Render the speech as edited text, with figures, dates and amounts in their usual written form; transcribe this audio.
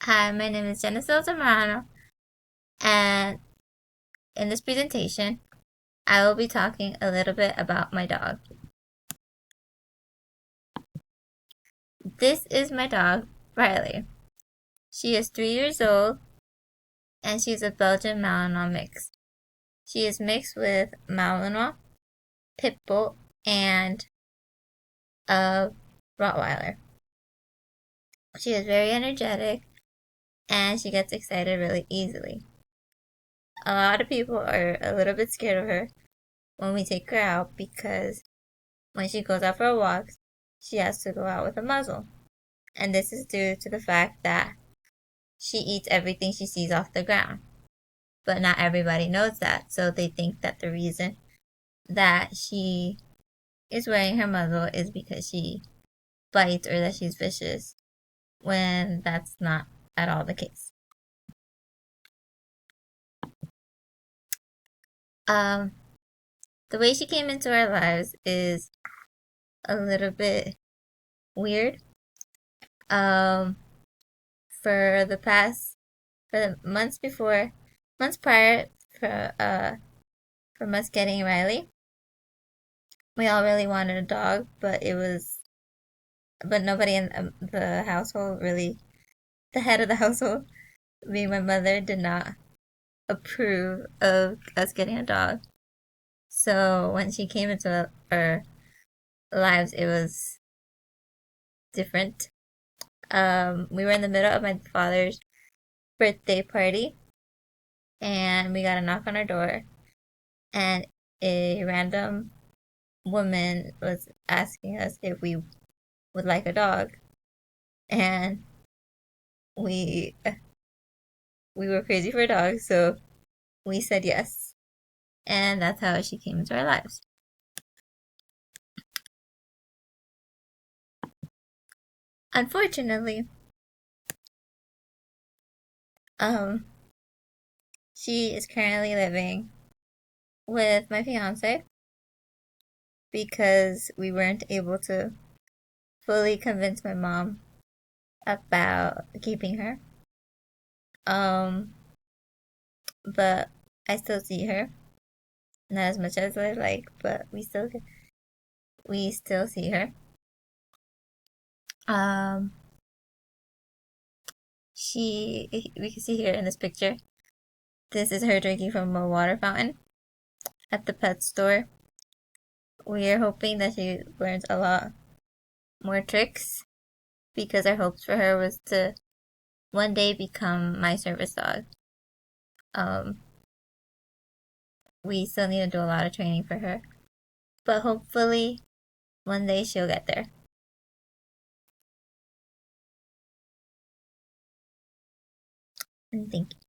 Hi, my name is Genesis Zamorano, and in this presentation, I will be talking a little bit about my dog. This is my dog, Riley. She is 3 years old, and she's a Belgian Malinois mix. She is mixed with Malinois, Pit Bull, and a Rottweiler. She is very energetic, and she gets excited really easily. A lot of people are a little bit scared of her when we take her out because when she goes out for walks, she has to go out with a muzzle. And this is due to the fact that she eats everything she sees off the ground. But not everybody knows that, so they think that the reason that she is wearing her muzzle is because she bites or that she's vicious, when that's not at all the case. Um, the way she came into our lives is a little bit weird. Um, for the months prior, from us getting Riley, we all really wanted a dog, but nobody in the household really, the head of the household, being my mother, did not approve of us getting a dog. So when she came into our lives, it was different. We were in the middle of my father's birthday party, and we got a knock on our door, and a random woman was asking us if we would like a dog, and we we were crazy for dogs, so we said yes, and that's how she came into our lives. Unfortunately, um, she is currently living with my fiance because we weren't able to fully convince my mom about keeping her. Um, but I still see her, not as much as I like, but we still see her. Um, we can see here in this picture. This is her drinking from a water fountain at the pet store. We are hoping that she learns a lot more tricks because our hopes for her was to one day become my service dog. Um, we still need to do a lot of training for her, but hopefully one day she'll get there. And thank you.